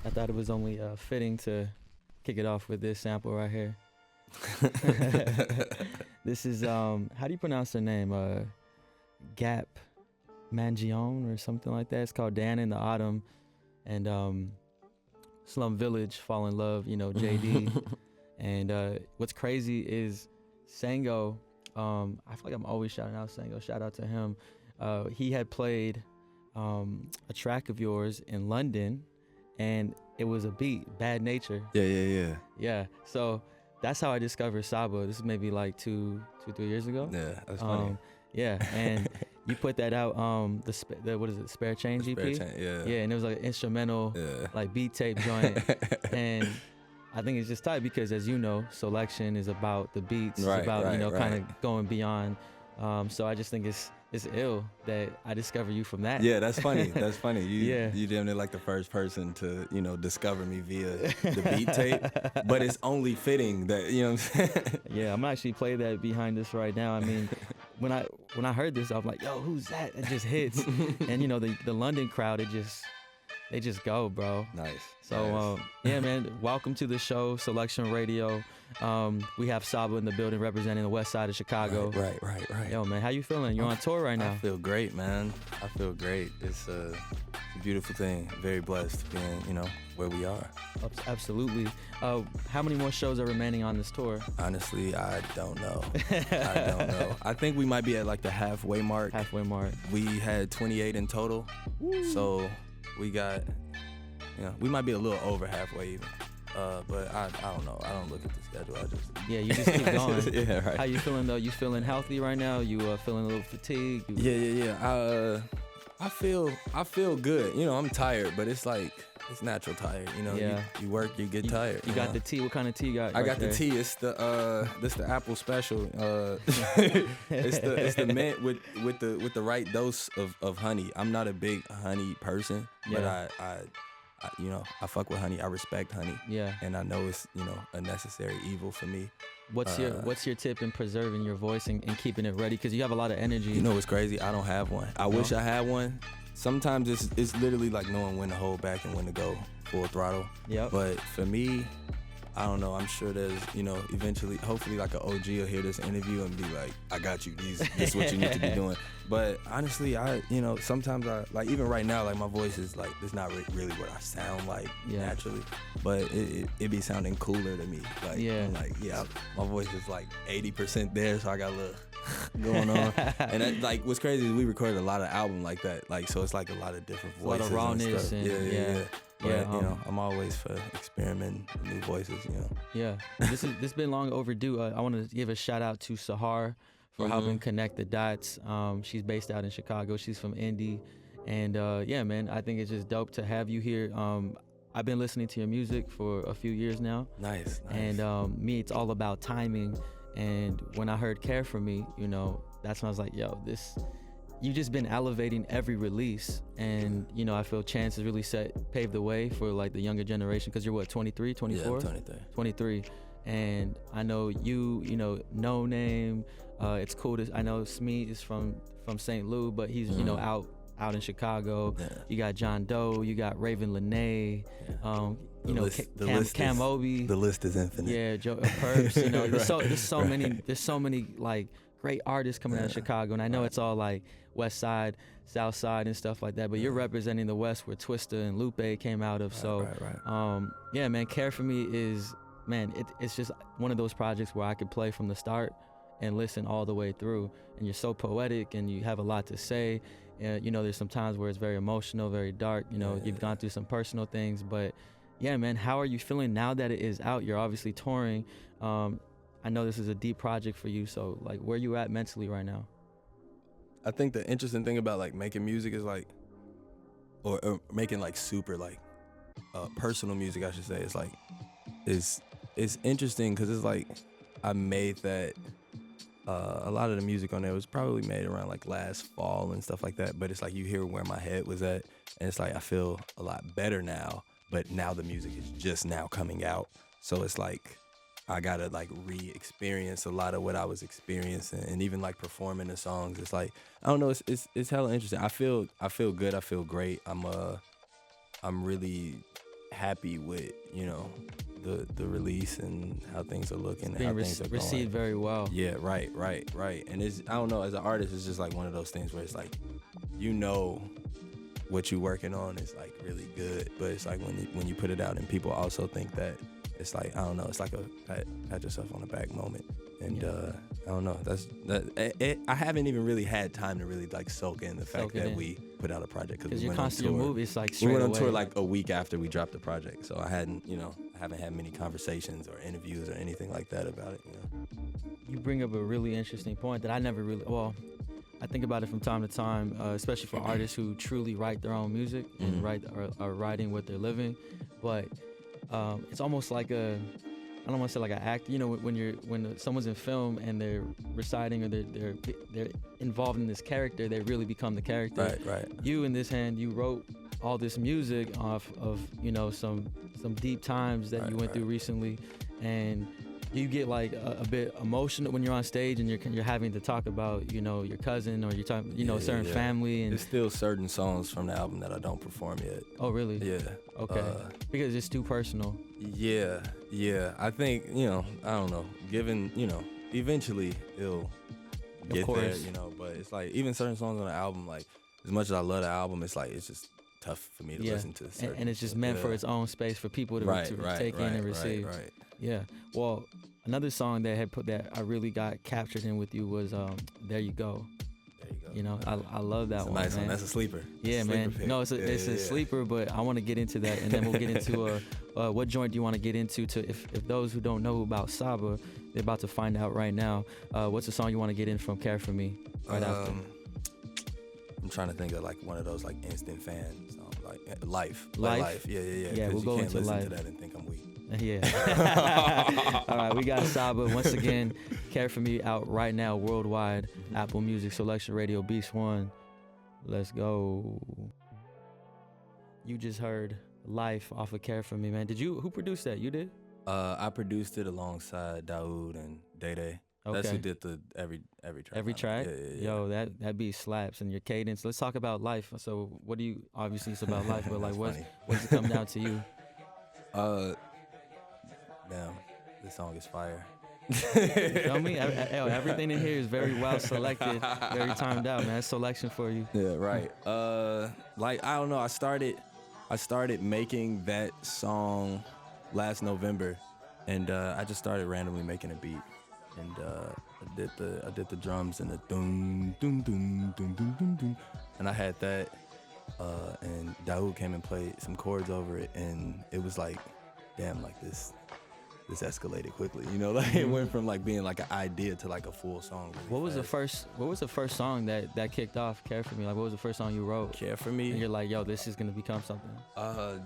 I thought it was only fitting to kick it off with this sample right here. This is how do you pronounce her name? Gap Mangione or something like that. It's called Dan in the Autumn, and Slum Village, Fall in Love. You know, JD. And what's crazy is Sango. I feel like I'm always shouting out Sango. Shout out to him. He had played a track of yours in London, and it was a beat, Bad Nature. Yeah. So that's how I discovered Saba. This is maybe like 2-3 years ago. Yeah, that's funny. Yeah, and you put that out, the what is it, Spare Change EP? Spare Change, yeah. Yeah, and it was like an instrumental, like beat tape joint. And I think it's just tight because, as you know, Soulection is about the beats, it's about, kind of going beyond. So I just think it's ill that I discovered you from that. Yeah, that's funny. That's funny. You damn near like the first person to, discover me via the beat tape. But it's only fitting that, you know what I'm saying? Yeah, I'm actually play that behind us right now. I mean, when I heard this, I was like, yo, who's that? It just hits. And the London crowd, they just go, bro. Nice. So, yeah, man, welcome to the show, Soulection Radio. We have Saba in the building representing the west side of Chicago. Right. Yo, man, how you feeling? You're on tour right now. I feel great, man. I feel great. It's a beautiful thing. Very blessed being, where we are. Absolutely. How many more shows are remaining on this tour? Honestly, I don't know. I think we might be at like the halfway mark. We had 28 in total. Woo. So we got, we might be a little over halfway even. But I don't know. I don't look at the schedule. You just keep going. Yeah, right. How you feeling though? You feeling healthy right now? You feeling a little fatigued? Yeah. I feel good. I'm tired, but it's like it's natural tired. You work, you get tired. You got the tea. What kind of tea you got? I got the tea. It's the apple special. It's the mint with the right dose of honey. I'm not a big honey person, but I fuck with honey. I respect honey. Yeah. And I know it's, a necessary evil for me. What's your tip in preserving your voice and keeping it ready? Because you have a lot of energy. You know what's crazy? I don't have one. I wish I had one. Sometimes it's literally like knowing when to hold back and when to go full throttle. Yep. But for me, I don't know. I'm sure there's, eventually, hopefully like an OG will hear this interview and be like, I got you. This is what you need to be doing. But honestly, sometimes like even right now, like my voice is like, it's not really what I sound like naturally, but it be sounding cooler to me. Like, I'm like, my voice is like 80% there. So I got a little going on. And that, like, what's crazy is we recorded a lot of albums like that. Like, so it's like a lot of different voices. A lot of rawness. And But I'm always for experimenting with new voices, Yeah, this been long overdue. I want to give a shout out to Sahar for helping connect the dots. She's based out in Chicago. She's from Indy, and man, I think it's just dope to have you here. I've been listening to your music for a few years now. Nice. And me, it's all about timing. And when I heard "Care for Me," that's when I was like, yo, you just been elevating every release, and I feel Chance has really paved the way for like the younger generation, because you're what, 23, 24? Yeah, 23. 23. And I know No Name, it's cool to, I know Smee is from St. Louis, but he's out in Chicago. Yeah. You got John Doe, you got Raven Lene, Cam Obi. The list is infinite. Yeah, Joe Purse. There's so many like great artists coming out of Chicago, and I know it's all like West Side, South Side, and stuff like that. But you're representing the West, where Twista and Lupe came out of. Right. Man, Care for Me is, man, it's just one of those projects where I could play from the start and listen all the way through. And you're so poetic, and you have a lot to say. There's some times where it's very emotional, very dark. You've gone through some personal things, but yeah, man, how are you feeling now that it is out? You're obviously touring. I know this is a deep project for you, so like, where you at mentally right now? I think the interesting thing about like making music is like, or making like super like personal music, I should say, is like, it's interesting because it's like I made that. A lot of the music on there was probably made around like last fall and stuff like that, but it's like you hear where my head was at, and it's like I feel a lot better now, but now the music is just now coming out, so it's like I gotta like re-experience a lot of what I was experiencing, and even like performing the songs. It's like, I don't know, it's hella interesting. I feel good. I feel great. I'm really happy with, you know, the release and how things are looking and being how things are going. received very well. Yeah, right. And it's, I don't know, as an artist, it's just like one of those things where it's like, you know, what you're working on is like really good, but it's like when you put it out and people also think that it's like, I don't know, it's like a pat yourself on the back moment. And I don't know, I haven't even really had time to really like soak in the fact that we put out a project, because you're constantly moving. It's like we went on away. tour like a week after we dropped the project, so I haven't had many conversations or interviews or anything like that about it. You know? You bring up a really interesting point that I never really, I think about it from time to time, especially for artists who truly write their own music and are writing what they're living. But it's almost like I don't want to say like an act. You know, when someone's in film and they're reciting or they're involved in this character, they really become the character. Right. You, in this hand, you wrote all this music off of, you know, some deep times that you went through recently, and you get like a bit emotional when you're on stage and you're having to talk about, you know, your cousin, or you're talking, you know, a certain family. And there's still certain songs from the album that I don't perform yet. Oh, really? Yeah. Okay. Because it's too personal. Yeah. I think, you know, I don't know, given, you know, eventually it'll get there, you know, but it's like even certain songs on the album, like as much as I love the album, it's like, it's just tough for me to listen to. And it's just meant for its own space for people to take in and receive. Right. Yeah. Well, another song that I really got captured in with you was There You Go. There you go. You know, I love that one. Nice man. one. That's a sleeper. Yeah, man. Sleeper No, it's a sleeper, but I want to get into that, and then we'll get into what joint do you want to get into? If those who don't know about Saba, they're about to find out right now. What's the song you want to get in from Care For Me right after? I'm trying to think of like one of those like instant fan songs, like Life. Yeah. Yeah, we'll go you can't into listen Life. to that and think I'm weak. Yeah. All right, we got Saba once again. Care For Me out right now worldwide. Apple Music, Soulection Radio, Beast One. Let's go. You just heard Life off of Care For Me, man. Who produced that? You did? I produced it alongside Daoud and Day Day. Okay. That's who did the every track. Every track? Yeah. Yo, that beat slaps, and your cadence. Let's talk about Life. So what do you, obviously it's about life, but like what does it come down to you? Damn, this song is fire. You feel me? Everything in here is very well selected, very timed out, man. That's Soulection for you. Yeah, right. Like I don't know, I started making that song last November, and I just started randomly making a beat, and I did the drums and the doom doom doom doom doom doom doom, and I had that, and Daoud came and played some chords over it, and it was like, damn, like this escalated quickly, you know, like it went from like being like an idea to like a full song. Really What was the first song that kicked off Care For Me? Like, what was the first song you wrote? Care For Me? And you're like, yo, this is gonna become something. I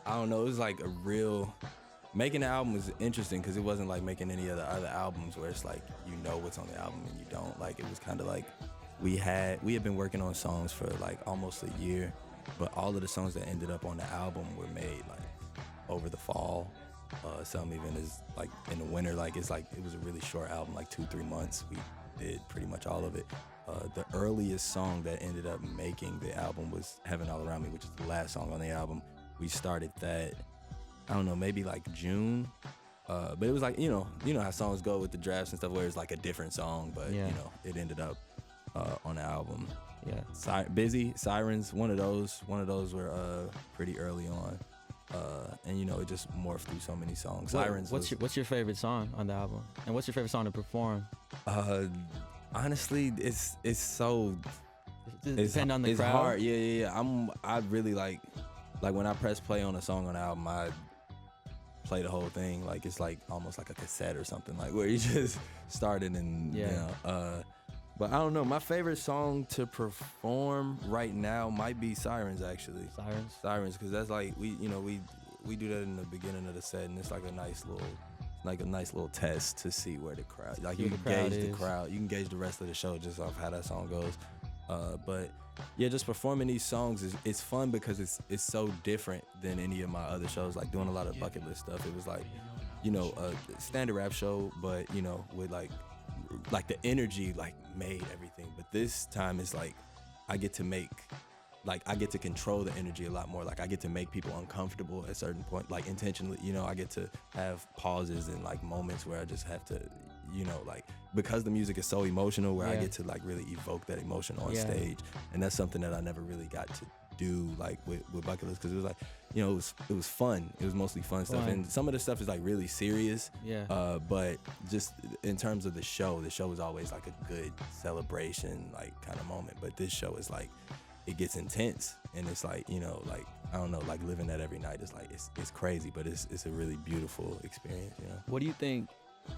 don't know. It was like a real, making the album was interesting because it wasn't like making any of the other albums where it's like, you know what's on the album and you don't. Like, it was kind of like we had been working on songs for like almost a year, but all of the songs that ended up on the album were made like over the fall. Some even is like in the winter. Like, it's like, it was a really short album, like 2-3 months. We did pretty much all of it. The earliest song that ended up making the album was Heaven All Around Me, which is the last song on the album. We started that, I don't know, maybe like June. But it was like, you know how songs go with the drafts and stuff, where it's like a different song, but you know, it ended up on the album. Yeah. Busy, Sirens, one of those were pretty early on. And you know, it just morphed through so many songs. Sirens. What's your favorite song on the album, and what's your favorite song to perform? Honestly, it's so. It's depend on the crowd. It's hard. Yeah. I really like when I press play on a song on the album, I play the whole thing. Like, it's like almost like a cassette or something, like where you just started and you know. But I don't know. My favorite song to perform right now might be Sirens, actually. Sirens, because that's like we do that in the beginning of the set, and it's like a nice little test to see where the crowd. Like, you can gauge the crowd. You can gauge the rest of the show just off how that song goes. But yeah, just performing these songs it's fun because it's so different than any of my other shows. Like, doing a lot of bucket list stuff. It was like, you know, a standard rap show, but you know, with like the energy like made everything. But this time it's like I get to make like I get to control the energy a lot more. Like I get to make people uncomfortable at certain point, like intentionally, you know, I get to have pauses and like moments where I just have to, you know, like because the music is so emotional where I get to like really evoke that emotion on stage. And that's something that I never really got to do like with Bucket List, because it was like, you know, it was fun. It was mostly fun stuff. And some of the stuff is like really serious. But just in terms of the show is always like a good celebration, like kind of moment. But this show is like, it gets intense, and it's like, you know, like, I don't know, like living that every night is like, it's crazy, but it's a really beautiful experience, you know? What do you think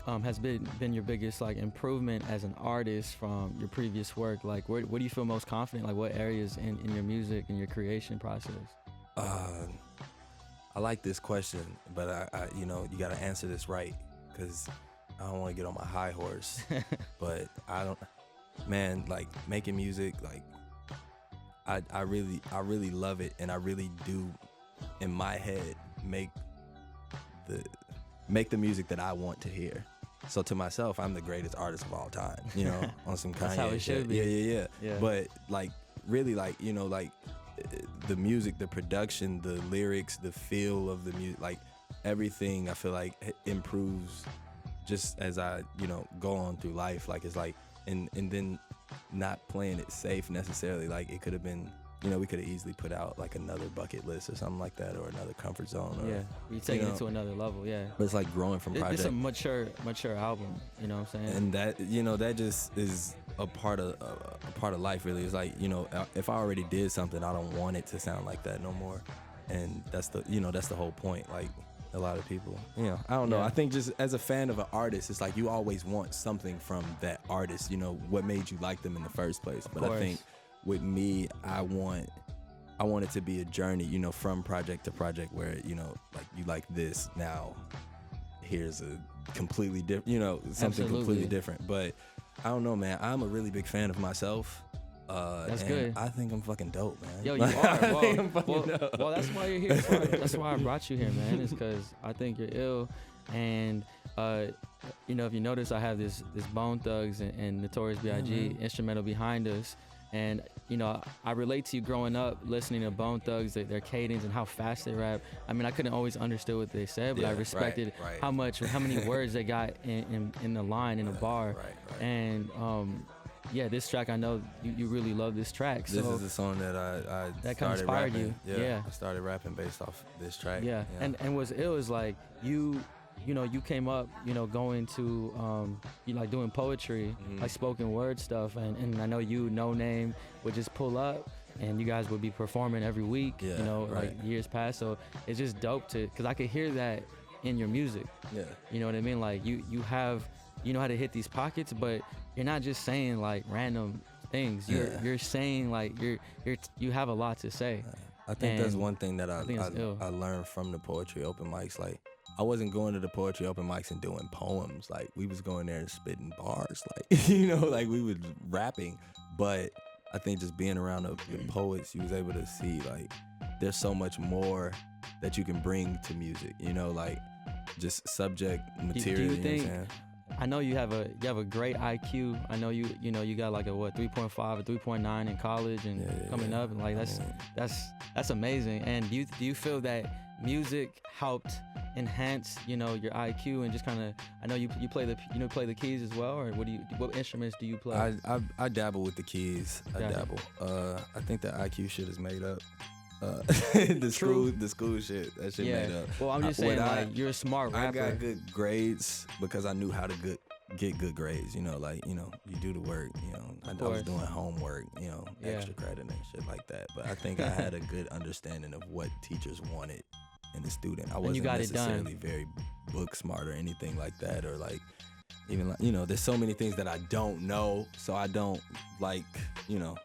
has been your biggest like improvement as an artist from your previous work? Like where do you feel most confident? Like what areas in your music and your creation process? I like this question, but I you know, you gotta answer this right, because I don't want to get on my high horse. But man, like making music, like I really love it, and I really do in my head make the music that I want to hear. So to myself, I'm the greatest artist of all time, you know, on some Kanye. That's how it should be. Yeah. But like really, like, you know, like the music, the production, the lyrics, the feel of the music, like everything I feel like improves just as I, you know, go on through life. Like it's like, and then not playing it safe necessarily. Like it could have been, you know, we could have easily put out like another Bucket List or something like that, or another Comfort Zone. Or, you take it to another level. But it's like growing from project. It's a mature album. You know what I'm saying? And that, you know, that just is a part of life. Really, it's like, you know, if I already did something, I don't want it to sound like that no more. And that's the whole point. Like a lot of people, you know, I don't know. I think just as a fan of an artist, it's like you always want something from that artist. You know, what made you like them in the first place. But I think with me, I want it to be a journey, you know, from project to project, where, you know, like you like this, now here's a completely different, you know, something completely different. But I don't know, man. I'm a really big fan of myself. That's and good. I think I'm fucking dope, man. Yo, you are. Well, that's why you're here. That's why I brought you here, man. Is because I think you're ill, and you know, if you notice, I have this Bone Thugs and Notorious B.I.G. instrumental behind us. And, you know, I relate to you growing up listening to Bone Thugs, their cadence and how fast they rap. I mean, I couldn't always understand what they said, but I respected how many words they got in the line, in the bar. And, this track, I know you really love this track. This is the song that I that started inspired rapping. you. I started rapping based off this track. And what's ill is like you know, you came up, you know, going to, you like doing poetry, like spoken word stuff. And I know you, No Name, would just pull up and you guys would be performing every week, you know, like years past. So it's just dope because I could hear that in your music. You know what I mean? Like you know how to hit these pockets, but you're not just saying like random things. You're saying like you have a lot to say. I think that's one thing that I learned from the poetry open mics. Like, I wasn't going to the poetry open mics and doing poems. Like, we was going there and spitting bars. Like, you know, like we was rapping. But I think just being around the poets, you was able to see like there's so much more that you can bring to music. You know, like just subject material. Do you know think? What I'm saying? I know you have a great IQ. I know you know you got like a 3.5 or 3.9 in college and coming up, and like that's amazing. And do you feel that music helped enhance, you know, your IQ and just kind of, I know you play the keys as well, or what instruments do you play? I dabble with the keys. I think the IQ shit is made up. The school shit, that shit made up. Well, I'm just saying, like, you're a smart rapper. I got good grades because I knew how to get good grades. You know, like, you know, you do the work. You know, I was doing homework. You know, extra credit and shit like that. But I think I had a good understanding of what teachers wanted in a student. I wasn't necessarily very book smart or anything like that, or like even like, you know, there's so many things that I don't know, so I don't like, you know,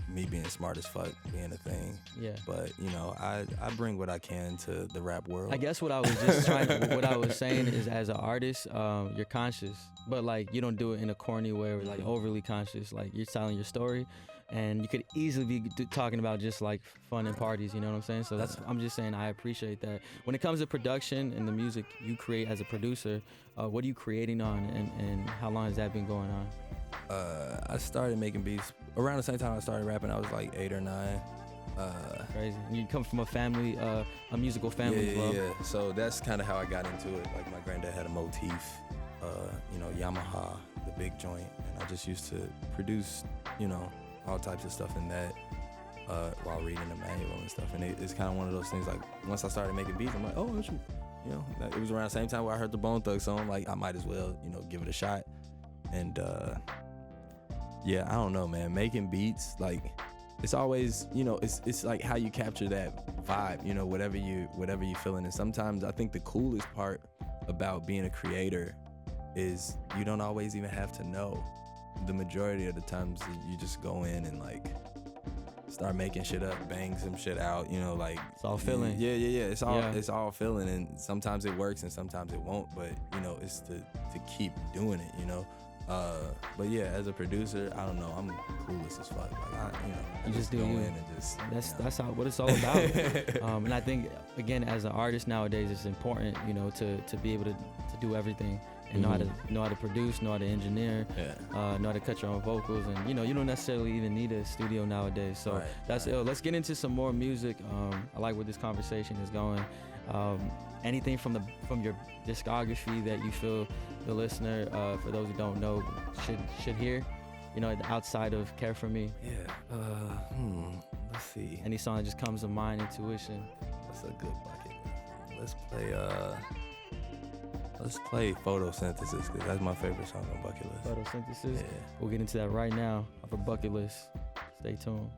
me being smart as fuck being a thing. But, you know, I bring what I can to the rap world. I guess what I was saying is, as an artist, you're conscious, but like you don't do it in a corny way or like overly conscious. Like, you're telling your story, and you could easily be talking about just like fun and parties, you know what I'm saying? So I'm just saying I appreciate that. When it comes to production and the music you create as a producer, what are you creating on, and how long has that been going on? I started making beats around the same time I started rapping. I was like 8 or 9. Crazy. And you come from a family, a musical family as well. Yeah. So that's kind of how I got into it. Like my granddad had a motif, Yamaha, the big joint, and I just used to produce, all types of stuff in that while reading the manual and stuff. And it's kind of one of those things. Like once I started making beats, I'm like, oh, it was around the same time where I heard the Bone Thug song. Like I might as well, give it a shot. And yeah, I don't know, man. Making beats, like. It's always, it's like how you capture that vibe, whatever you feeling. And sometimes I think the coolest part about being a creator is you don't always even have to know. The majority of the times you just go in and like start making shit up, bang some shit out, like it's all feeling. Yeah. It's all feeling, and sometimes it works and sometimes it won't. But it's to keep doing it, But yeah, as a producer, I don't know. I'm clueless as fuck. Like I just go do you. in and just. That's what it's all about. And I think again, as an artist nowadays, it's important, to be able to do everything and know how to produce, know how to engineer, know how to cut your own vocals, and you don't necessarily even need a studio nowadays. So that's ill. Let's get into some more music. I like where this conversation is going. Anything from your discography that you feel the listener, for those who don't know, should hear, outside of Care For Me? Yeah. Let's see. Any song that just comes to mind, intuition. That's a good bucket. Let's play Photosynthesis, because that's my favorite song on Bucket List. Photosynthesis? Yeah. We'll get into that right now off a Bucket List. Stay tuned.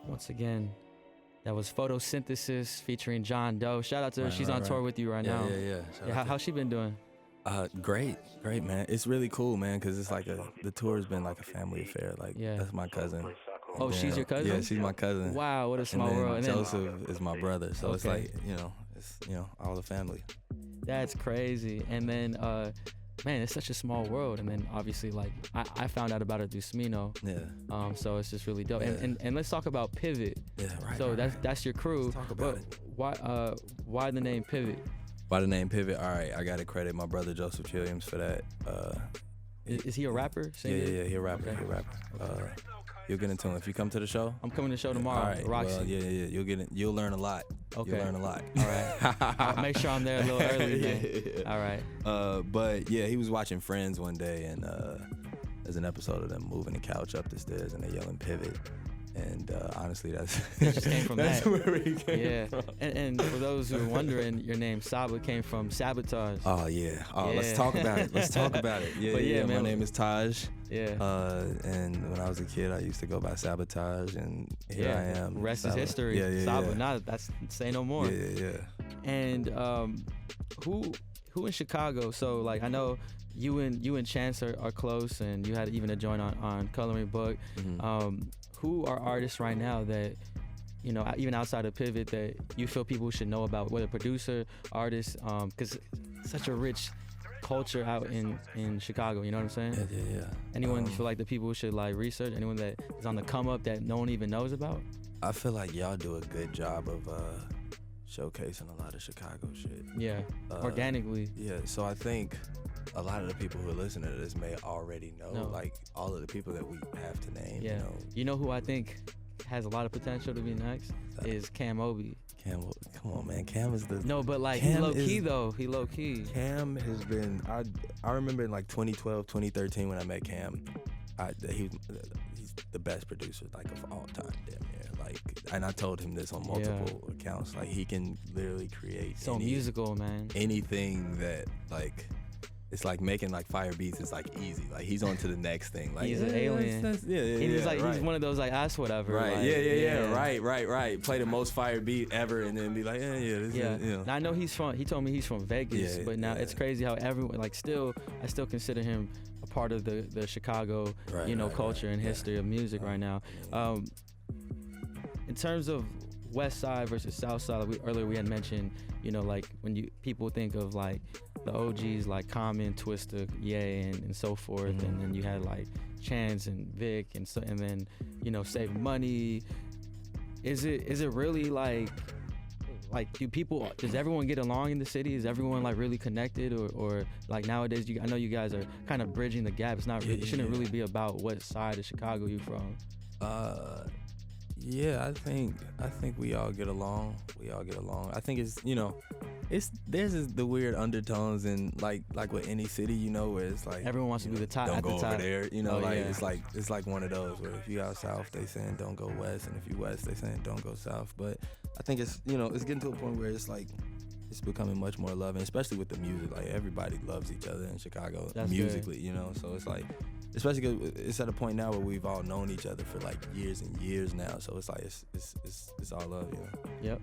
Once again, that was Photosynthesis featuring John Doe. Shout out to her. She's on tour with you right now. Yeah. How's she been doing? Great, man. It's really cool, man, because it's like the tour has been like a family affair. Like, that's my cousin. Oh, she's your cousin? Yeah, she's my cousin. Wow, what a small world. And Joseph is my brother. So it's like, it's, all the family. That's crazy. And then, man, it's such a small world. And then obviously, like, I found out about it through Smino. Yeah. So it's just really dope. Yeah. And let's talk about Pivot. Yeah, right. So that's your crew. Let's talk about it. Why the name Pivot? Why the name Pivot? All right, I gotta credit my brother Joseph Williams for that. Is he a rapper? Yeah, he a rapper. Okay. He a rapper. You'll get into him if you come to the show. I'm coming to the show tomorrow. All right. Roxy. Well, yeah. You'll learn a lot. Okay. You'll learn a lot. All right. I'll make sure I'm there a little early. Then. All right. But yeah, he was watching Friends one day, and there's an episode of them moving the couch up the stairs, and they yelling Pivot. And honestly, it just came from that's that. where he came from. And for those who are wondering, your name Saba came from Sabotage. Oh yeah. Let's talk about it. Yeah, man. My name is Taj. Yeah. And when I was a kid, I used to go by Sabotage, and here I am. Rest is history. Yeah. Saba. Nah, that's say no more. Yeah. And who in Chicago? So like I know you and Chance are close, and you had even a joint on Coloring Book. Mm-hmm. Who are artists right now that, even outside of Pivot, that you feel people should know about, whether producer, artist, because such a rich culture out in Chicago, you know what I'm saying? Yeah. Anyone you feel like the people should like research? Anyone that is on the come up that no one even knows about? I feel like y'all do a good job of showcasing a lot of Chicago shit. Yeah, organically. Yeah, so I think a lot of the people who are listening to this may already know, like all of the people that we have to name. Yeah. You know who I think has a lot of potential to be next is Cam Obi. Cam, come on, man. Cam is the... No, but like he low key though. He low key. Cam has been... I remember in like 2012, 2013 when I met Cam, he's the best producer like of all time, damn near. Like, and I told him this on multiple accounts. Like, he can literally create musical, man. Anything that like... It's like making like fire beats is like easy. Like he's on to the next thing. Like he's an alien. He's like he's one of those like ask whatever. Right. Like, Right. Play the most fire beat ever and then be like, this is, Now I know he told me he's from Vegas, but now it's crazy how everyone like I still consider him a part of the Chicago culture and history of music right now. In terms of West Side versus South Side, earlier we had mentioned, like when people think of like the OGs like Common, Twista, Ye, and so forth, and then you had like Chance and Vic, and then Save Money. Is it really like like, does everyone get along in the city? Is everyone like really connected, or like nowadays? I know you guys are kind of bridging the gap. It's not. It shouldn't really be about what side of Chicago you from. Yeah, I think we all get along. I think it's, there's the weird undertones and like with any city, where it's like everyone wants to be the top. Don't at go the top. over there, It's like one of those where if you out south, they saying don't go west, and if you west, they saying don't go south. But I think it's it's getting to a point where it's like it's becoming much more loving, especially with the music. Like everybody loves each other in Chicago. That's musically, so it's like. Especially because it's at a point now where we've all known each other for like years and years now, so it's like it's all love, Yep.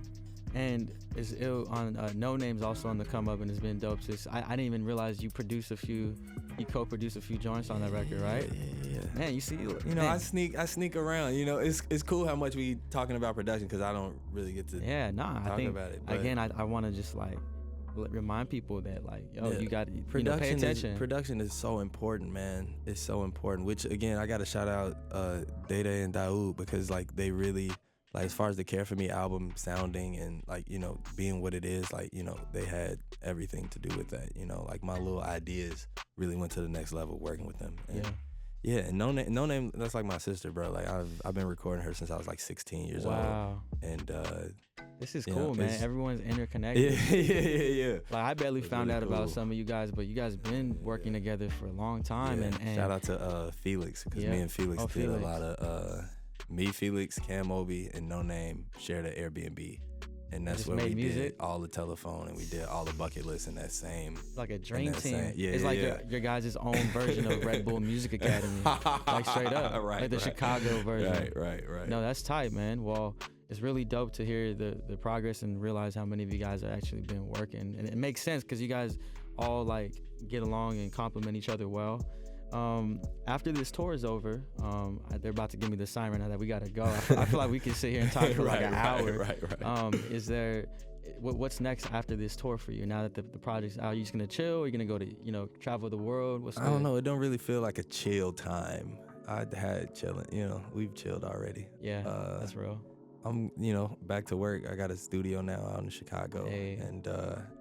And it's ill on No Name's also on the come up, and it's been dope. I didn't even realize you co-produced a few joints on that record, right? Yeah. Man, you see, I sneak around. It's cool how much we talking about production because I don't really get to talk about it. But again, I want to just like remind people that like, you got to pay attention. Production is so important, man. It's so important. Which again, I got to shout out Data and Daoud because like they really like as far as the Care For Me album sounding and like being what it is, like they had everything to do with that. Like my little ideas really went to the next level working with them. And yeah, and No Name, that's like my sister, bro. Like I've been recording her since I was like 16 years old. Wow. And this is cool, man. Everyone's interconnected. Yeah. Like I barely found really out about some of you guys, but you guys been working together for a long time. Yeah. And shout out to Felix because me and Felix did a lot of me, Felix, Cam Obi, and No Name shared an Airbnb. And that's where we did all the telephone and we did all the bucket lists in that same. Like a dream team. Yeah, it's like your guys' own version of Red Bull Music Academy. Like straight up. Right, like the Chicago version. Right. No, that's tight, man. Well, it's really dope to hear the progress and realize how many of you guys have actually been working. And it makes sense because you guys all like get along and complement each other well. After this tour is over, they're about to give me the sign right now that we gotta go. I feel like we can sit here and talk for like an hour. Right. Is there, what's next after this tour for you? Now that the project's out, are you just gonna chill? Or are you gonna go to travel the world? I don't know. It don't really feel like a chill time. I had chilling. We've chilled already. Yeah, that's real. I'm, back to work. I got a studio now out in Chicago, and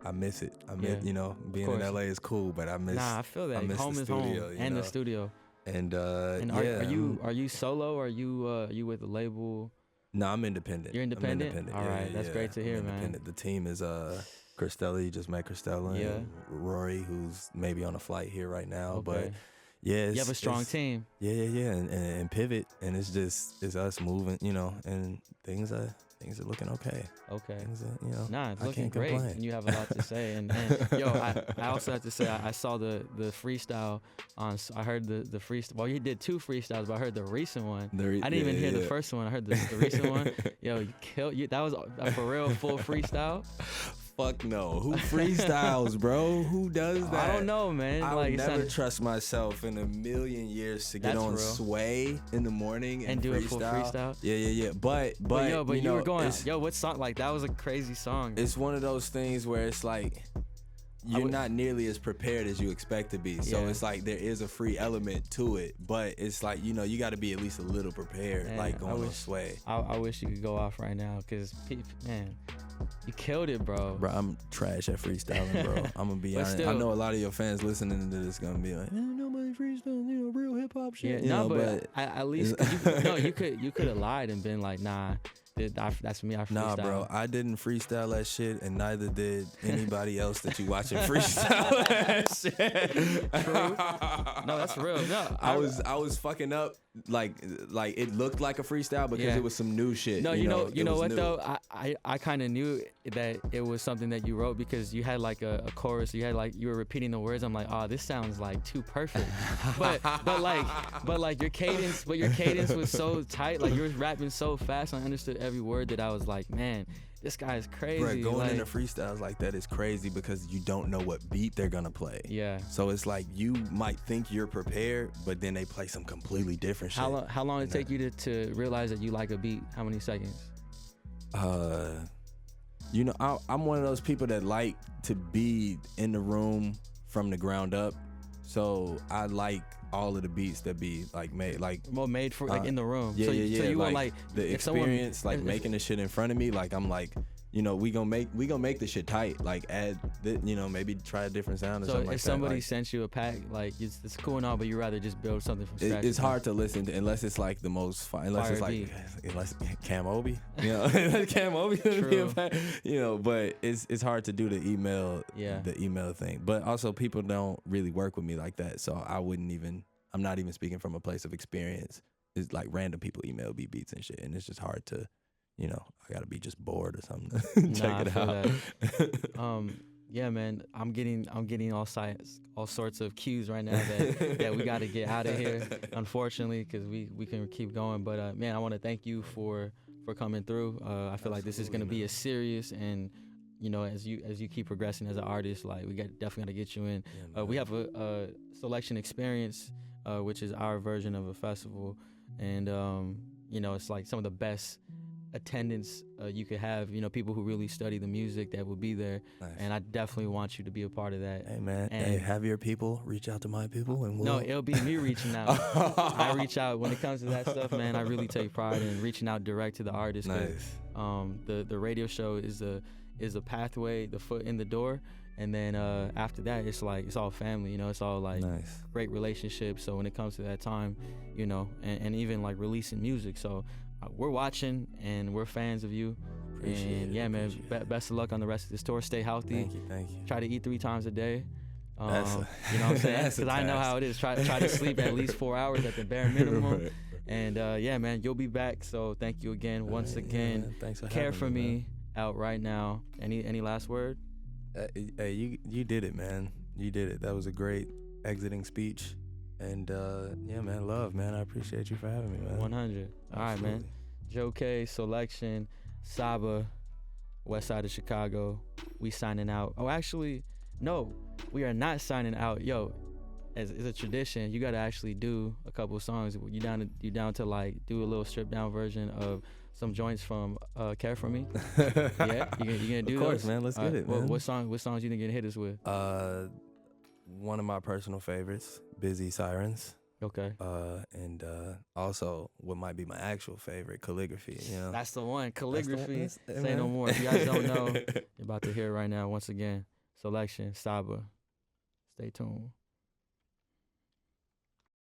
I miss it. Being in LA is cool, but I miss. Nah, I feel that. I miss home the is studio, home, and the studio. And are you solo? Or are you with a label? No, I'm independent. You're independent. All right, that's great to hear, man. The team is Christella. You just met Christella. And Rory, who's maybe on a flight here right now, but. Yeah, you have a strong team. Yeah, and pivot, and it's us moving, and things are looking okay. Things are, Nah, it's looking great, complain. And you have a lot to say. And I also have to say I saw the freestyle on. I heard the freestyle. Well, you did 2 freestyles, but I heard the recent one. I didn't even hear the first one. I heard the recent one. Yo, you killed you. That was a for real full freestyle. Fuck no. Who freestyles, bro? Who does that? I don't know, man. I would never trust myself in a million years to get on real. Sway in the morning and do freestyle. A full freestyle. Yeah. But you were going. What song? Like that was a crazy song. It's one of those things where it's like you're not nearly as prepared as you expect to be. So it's like there is a free element to it, but it's like you got to be at least a little prepared, man, like going on Sway. I wish you could go off right now, because man. You killed it, bro. Bro, I'm trash at freestyling, bro. I'm gonna be honest. Still, I know a lot of your fans listening to this gonna be like, nobody freestyling, real hip hop shit. Yeah, but at least you could have lied and been like, nah. That's me. I freestyle. Nah, bro, I didn't freestyle that shit, and neither did anybody else that you watching freestyle that shit. True. No, that's real. No, I was fucking up. Like it looked like a freestyle because it was some new shit. No, you know what new. Though? I kind of knew that it was something that you wrote because you had like a chorus. You had like you were repeating the words. I'm like, oh, this sounds like too perfect. but like your cadence was so tight. Like you were rapping so fast. I understood every word that I was like, man, this guy is crazy. Bro, going into freestyles like that is crazy because you don't know what beat they're gonna play. Yeah. So it's like you might think you're prepared, but then they play some completely different shit. How long did it take you to realize that you like a beat? How many seconds? I'm one of those people that like to be in the room from the ground up. So I like all of the beats that be like made for like in the room. Yeah, so you like, were like the experience, like making the shit in front of me. Like I'm like, you know, we gonna make the shit tight. Like add, you know, maybe try a different sound or So something like if that. somebody Like, sent you a pack, like it's cool and all, but you rather just build something from scratch. it's hard to listen to unless it's like the most fun, unless it's like unless Cam Obi, you know, Cam Obi would be a pack, you know. But it's hard to do the email thing. But also people don't really work with me like that, so I'm not even speaking from a place of experience. It's like random people email me beats and shit, and it's just hard to, you know, I gotta be just bored or something. Check it out. Yeah, man, I'm getting all sorts of cues right now that we got to get out of here, unfortunately, because we can keep going. But man, I want to thank you for coming through. I feel like this is gonna be a serious, and you know, as you keep progressing as an artist, like we definitely gotta get you in. We have a Soulection experience, which is our version of a festival, and you know, it's like some of the best attendance you could have, you know, people who really study the music that will be there. Nice. And I definitely want you to be a part of that. Hey man, and have your people reach out to my people, and no, it'll be me reaching out. I reach out when it comes to that stuff, man. I really take pride in reaching out direct to the artist. Nice. The radio show is a pathway, the foot in the door, and then after that it's like it's all family, you know, it's all like nice. Great relationships. So when it comes to that time, you know, and even like releasing music, so we're watching and we're fans of you. Appreciate and yeah, man, best of luck on the rest of this tour. Stay healthy. Thank you. Try to eat 3 times a day. You know what I'm saying? Because I know how it is. Try to sleep at least 4 hours at the bare minimum. Right. And yeah, man, you'll be back. So thank you again, once again. Yeah, thanks for Care for me, man. Out right now. Any last word? Hey, you did it, man. You did it. That was a great exiting speech. And yeah, man, love, man. I appreciate you for having me, man. 100. All right, man. Joe K, Soulection, Saba, West Side of Chicago. We signing out. Oh, actually, no, we are not signing out. Yo, as a tradition, you gotta actually do a couple of songs. You down to like do a little stripped down version of some joints from Care for Me? Yeah, you gonna do those? Of course, those? Man. Let's get it, man. What songs you think you can hit us with? One of my personal favorites, Busy Sirens. Okay. And also what might be my actual favorite, Calligraphy. You know, that's the one. Calligraphy. Say no more. If you guys don't know, you're about to hear it right now. Once again, Soulection, Saba. Stay tuned.